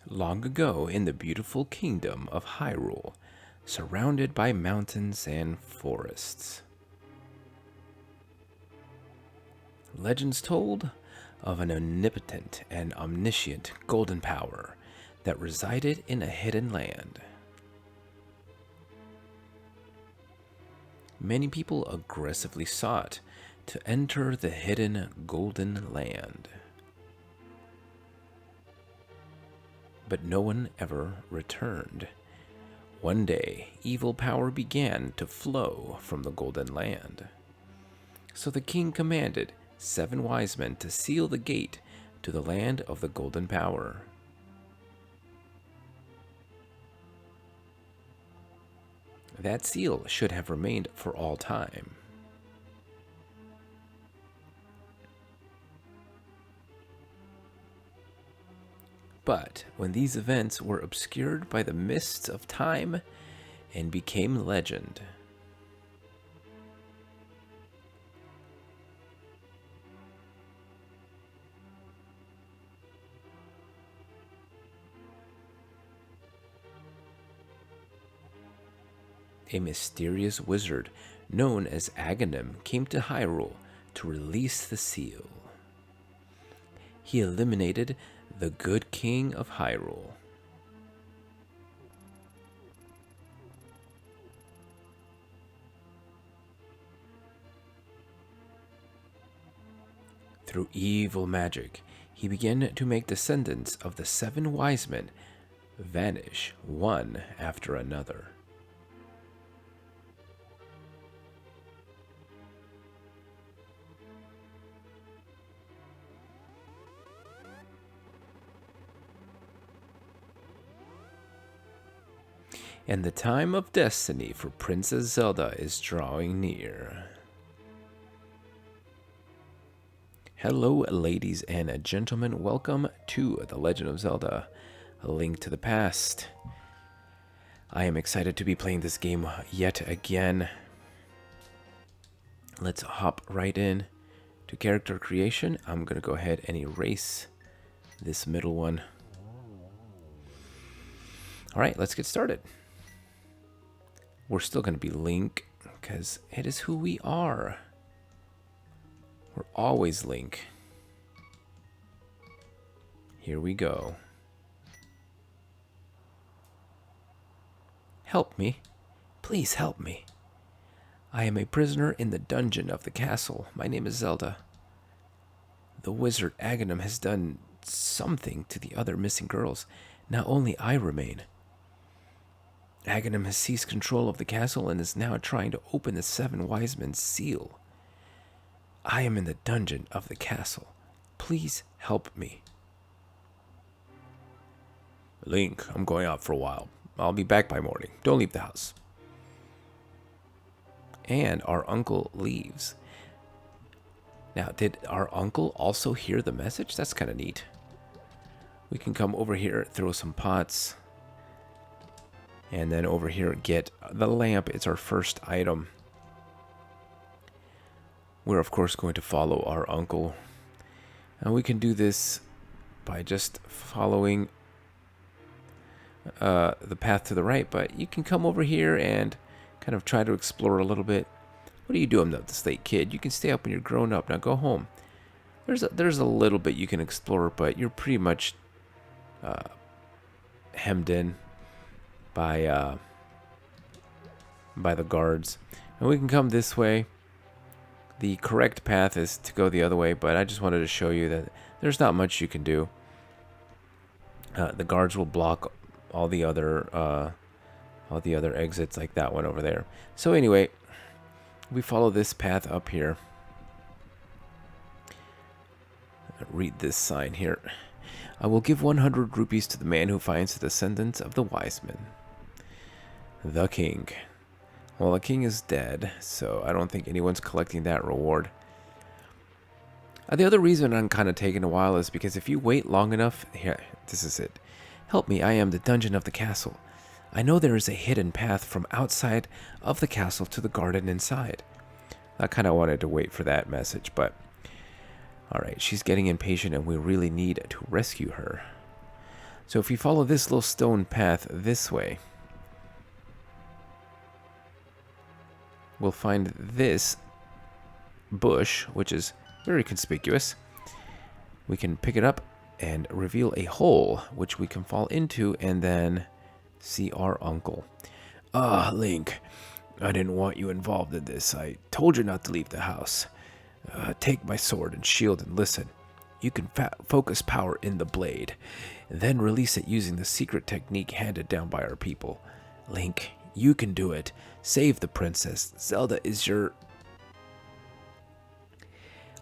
Long ago, in the beautiful kingdom of Hyrule, surrounded by mountains and forests, legends told of an omnipotent and omniscient golden power that resided in a hidden land. Many people aggressively sought to enter the hidden golden land, but no one ever returned. One day, evil power began to flow from the golden land. So the king commanded 7 wise men to seal the gate to the land of the golden power. That seal should have remained for all time. But when these events were obscured by the mists of time and became legend, a mysterious wizard known as Aghanim came to Hyrule to release the seal. He eliminated the good king of Hyrule. Through evil magic, he began to make descendants of the 7 wise men vanish one after another. And the time of destiny for Princess Zelda is drawing near. Hello, ladies and gentlemen. Welcome to The Legend of Zelda, A Link to the Past. I am excited to be playing this game yet again. Let's hop right in to character creation. I'm going to go ahead and erase this middle one. All right, let's get started. We're still going to be Link, because it is who we are. We're always Link. Here we go. Help me. Please help me. I am a prisoner in the dungeon of the castle. My name is Zelda. The wizard Aghanim has done something to the other missing girls. Now only I remain. Aghanim has seized control of the castle and is now trying to open the 7 wise men's seal. I am in the dungeon of the castle. Please help me. Link, I'm going out for a while. I'll be back by morning. Don't leave the house. And our uncle leaves. Now, did our uncle also hear the message? That's kind of neat. We can come over here, throw some pots. And then over here, get the lamp. It's our first item. We're, of course, going to follow our uncle. And we can do this by just following the path to the right. But you can come over here and kind of try to explore a little bit. What are you doing up this late, kid? You can stay up when you're grown up. Now go home. There's a little bit you can explore, but you're pretty much hemmed in by the guards. And we can come this way. The correct path is to go the other way, but I just wanted to show you that there's not much you can do. The guards will block all the other exits, like that one over there. So anyway, we follow this path up here. Read this sign here. I will give 100 rupees to the man who finds the descendants of the wise men. The king. Well, the king is dead, so I don't think anyone's collecting that reward. The other reason I'm kind of taking a while is because if you wait long enough... Here, this is it. Help me, I am the dungeon of the castle. I know there is a hidden path from outside of the castle to the garden inside. I kind of wanted to wait for that message, but... Alright, she's getting impatient and we really need to rescue her. So if we follow this little stone path this way, we'll find this bush, which is very conspicuous. We can pick it up and reveal a hole, which we can fall into and then see our uncle. Ah, Link, I didn't want you involved in this. I told you not to leave the house. Take my sword and shield and listen. You can focus power in the blade, then release it using the secret technique handed down by our people. Link, you can do it. Save the princess. Zelda is your...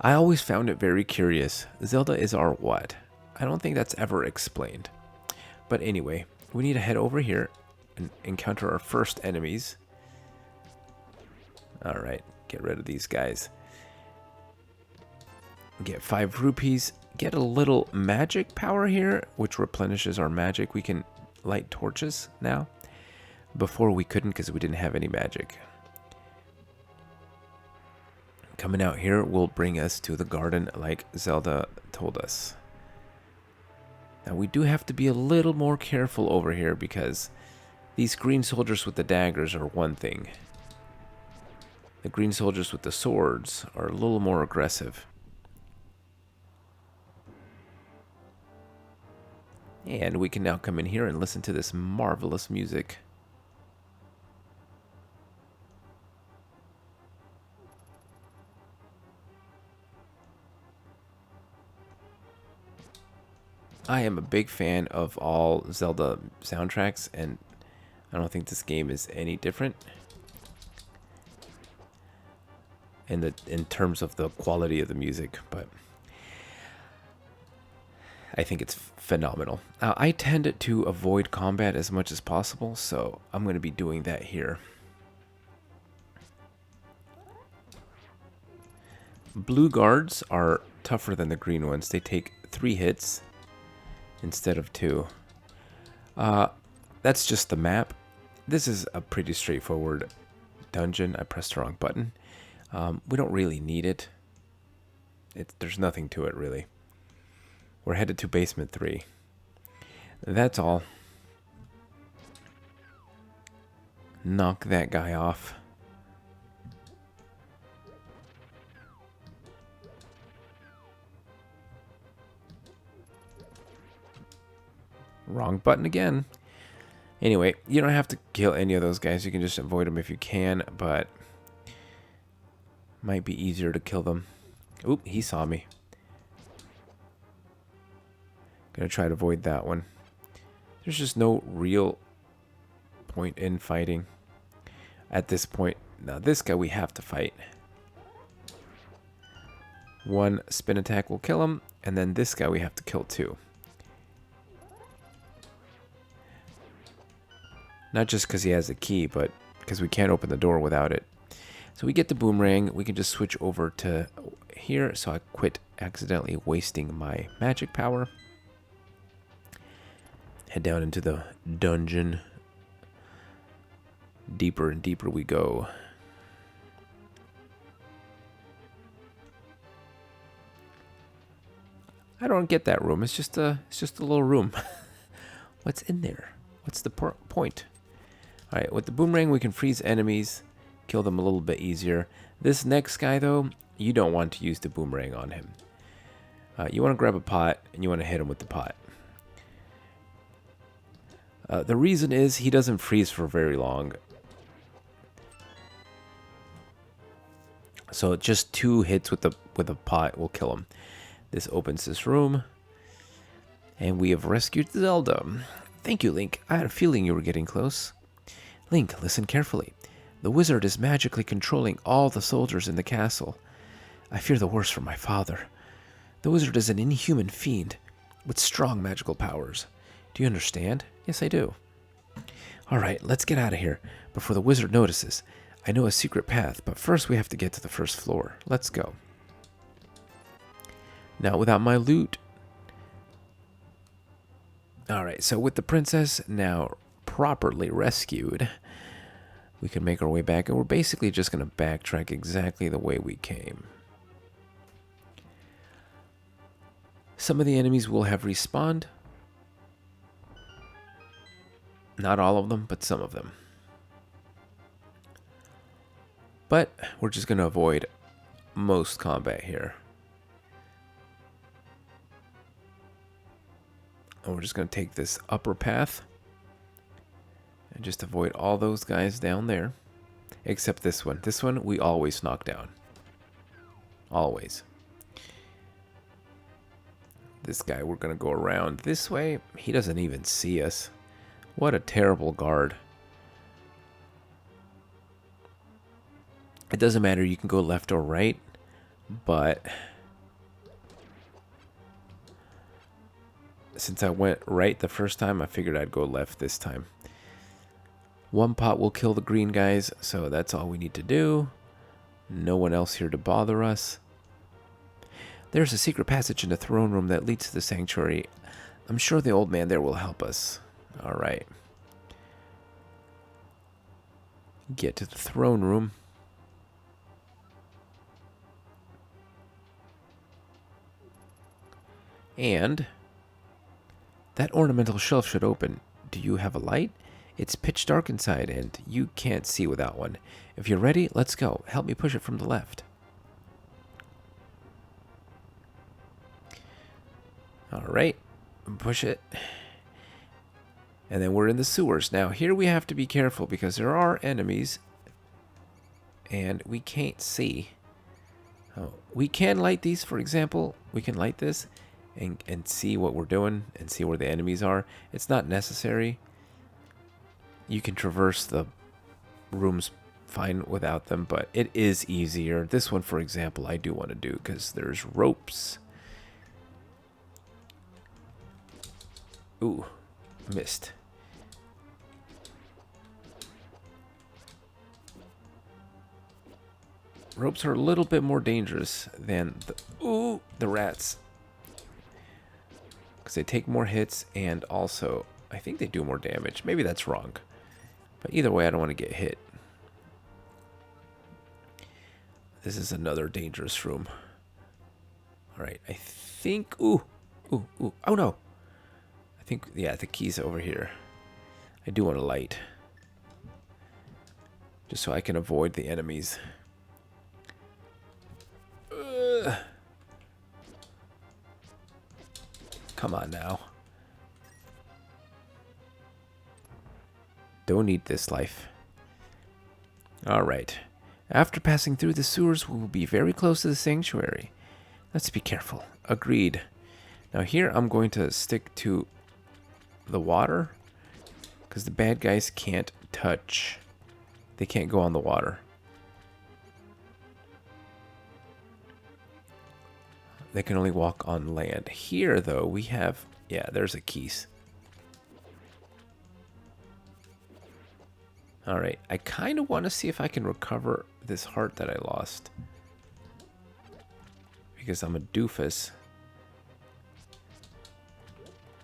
I always found it very curious. Zelda is our what? I don't think that's ever explained. But anyway, we need to head over here and encounter our first enemies. Alright, get rid of these guys. Get 5 rupees. Get a little magic power here, which replenishes our magic. We can light torches now. Before we couldn't because we didn't have any magic. Coming out here will bring us to the garden like Zelda told us. Now we do have to be a little more careful over here because these green soldiers with the daggers are one thing. The green soldiers with the swords are a little more aggressive. And we can now come in here and listen to this marvelous music. I am a big fan of all Zelda soundtracks, and I don't think this game is any different in terms of the quality of the music, but I think it's phenomenal. I tend to avoid combat as much as possible, so I'm going to be doing that here. Blue guards are tougher than the green ones. They take 3 hits instead of 2. That's just the map. This is a pretty straightforward dungeon. I pressed the wrong button. We don't really need it. There's nothing to it, really. We're headed to basement 3. That's all. Knock that guy off. Wrong button again. Anyway, you don't have to kill any of those guys. You can just avoid them if you can, but might be easier to kill them. Oop, he saw me. Gonna try to avoid that one. There's just no real point in fighting at this point. Now this guy we have to fight. One spin attack will kill him, and then this guy we have to kill too. Not just because he has a key, but because we can't open the door without it. So we get the boomerang. We can just switch over to here. So I quit accidentally wasting my magic power. Head down into the dungeon. Deeper and deeper we go. I don't get that room. It's just a little room. What's in there? What's the point? All right, with the boomerang we can freeze enemies, kill them a little bit easier. This next guy though, you don't want to use the boomerang on him. You want to grab a pot and you want to hit him with the pot. The reason is he doesn't freeze for very long. So just 2 hits with a pot will kill him. This opens this room. And we have rescued Zelda. Thank you, Link. I had a feeling you were getting close. Link, listen carefully. The wizard is magically controlling all the soldiers in the castle. I fear the worst for my father. The wizard is an inhuman fiend with strong magical powers. Do you understand? Yes, I do. All right, let's get out of here before the wizard notices. I know a secret path, but first we have to get to the first floor. Let's go. Not without my loot. All right, so with the princess now properly rescued, we can make our way back, and we're basically just going to backtrack exactly the way we came. Some of the enemies will have respawned. Not all of them, but some of them. But we're just going to avoid most combat here. And we're just going to take this upper path and just avoid all those guys down there. Except this one. This one we always knock down. Always. This guy, we're going to go around this way. He doesn't even see us. What a terrible guard. It doesn't matter. You can go left or right. But since I went right the first time, I figured I'd go left this time. One pot will kill the green guys, so that's all we need to do. No one else here to bother us. There's a secret passage in the throne room that leads to the sanctuary. I'm sure the old man there will help us. Alright. Get to the throne room. And that ornamental shelf should open. Do you have a light? It's pitch dark inside, and you can't see without one. If you're ready, let's go. Help me push it from the left. Alright, push it. And then we're in the sewers. Now, here we have to be careful because there are enemies, and we can't see. Oh, we can light these, for example. We can light this and see what we're doing and see where the enemies are. It's not necessary. You can traverse the rooms fine without them, but it is easier. This one, for example, I do want to do because there's ropes. Ooh, missed. Ropes are a little bit more dangerous than the rats. Because they take more hits and also, I think they do more damage. Maybe that's wrong. But either way, I don't want to get hit. This is another dangerous room. Alright, I think... Ooh. Oh no. I think, yeah, the key's over here. I do want a light. Just so I can avoid the enemies. Come on now. Don't need this life. Alright. After passing through the sewers, we will be very close to the sanctuary. Let's be careful. Agreed. Now here, I'm going to stick to the water. Because the bad guys can't touch. They can't go on the water. They can only walk on land. Here, though, we have... Yeah, there's a keys. Alright, I kind of want to see if I can recover this heart that I lost. Because I'm a doofus.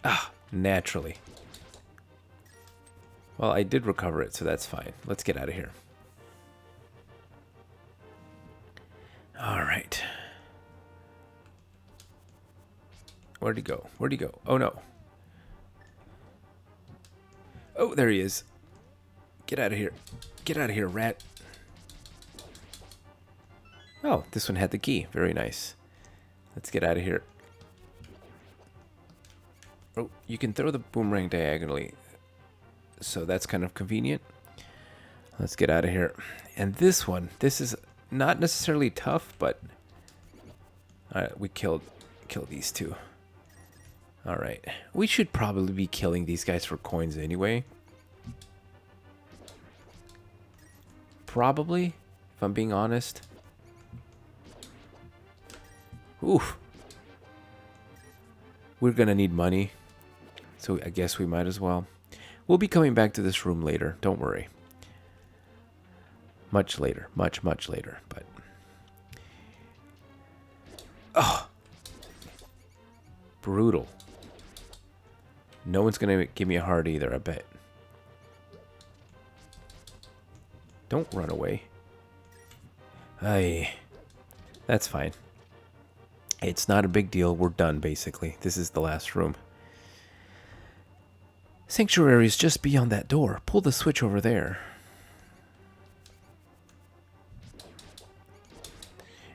Ah, naturally. Well, I did recover it, so that's fine. Let's get out of here. Alright. Where'd he go? Where'd he go? Oh, no. Oh, there he is. Get out of here. Get out of here, rat. Oh, this one had the key. Very nice. Let's get out of here. Oh, you can throw the boomerang diagonally. So that's kind of convenient. Let's get out of here. And this one, this is not necessarily tough, but... Alright, we killed these two. Alright. We should probably be killing these guys for coins anyway. Probably, if I'm being honest. Oof. We're gonna need money. So I guess we might as well. We'll be coming back to this room later. Don't worry. Much later. Much later. But... Oh! Brutal. No one's gonna give me a heart either, I bet. Don't run away. Aye. That's fine. It's not a big deal. We're done, basically. This is the last room. Sanctuary is just beyond that door. Pull the switch over there.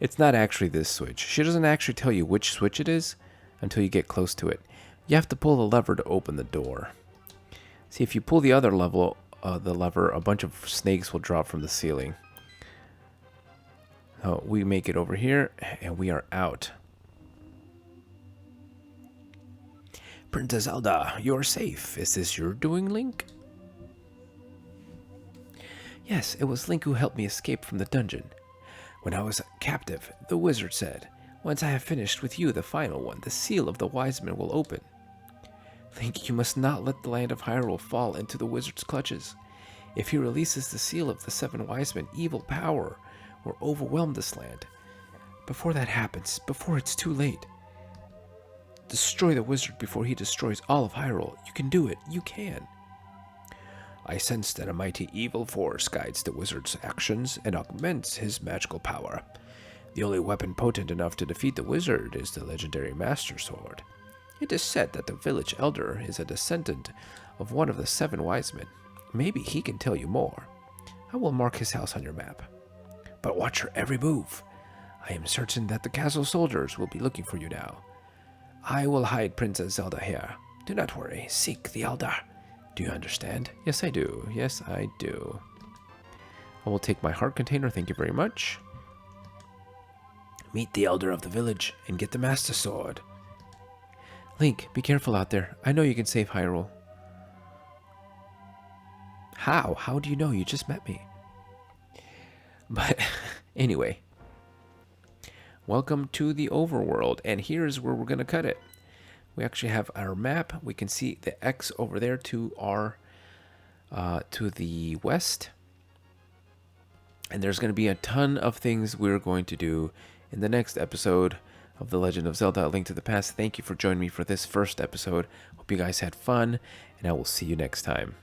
It's not actually this switch. She doesn't actually tell you which switch it is until you get close to it. You have to pull the lever to open the door. See, if you pull the other lever, a bunch of snakes will drop from the ceiling. Oh, we make it over here, and we are out. Princess Zelda, you're safe. Is this your doing, Link? Yes, it was Link who helped me escape from the dungeon. When I was captive, the wizard said, "Once I have finished with you the final one, the seal of the wise men will open." Link, you must not let the land of Hyrule fall into the wizard's clutches. If he releases the seal of the 7 wise men, evil power will overwhelm this land. Before that happens, before it's too late, destroy the wizard before he destroys all of Hyrule. You can do it. You can. I sense that a mighty evil force guides the wizard's actions and augments his magical power. The only weapon potent enough to defeat the wizard is the legendary Master Sword. It is said that the village elder is a descendant of one of the 7 wise men. Maybe he can tell you more. I will mark his house on your map. But watch your every move. I am certain that the castle soldiers will be looking for you now. I will hide Princess Zelda here. Do not worry. Seek the elder. Do you understand? Yes, I do. Yes, I do. I will take my heart container. Thank you very much. Meet the elder of the village and get the Master Sword. Link, be careful out there. I know you can save Hyrule. How? How do you know? You just met me. But anyway, welcome to the overworld, and here's where we're going to cut it. We actually have our map. We can see the X over there to our to the west. And there's going to be a ton of things we're going to do in the next episode of The Legend of Zelda: A Link to the Past. Thank you for joining me for this first episode. Hope you guys had fun, and I will see you next time.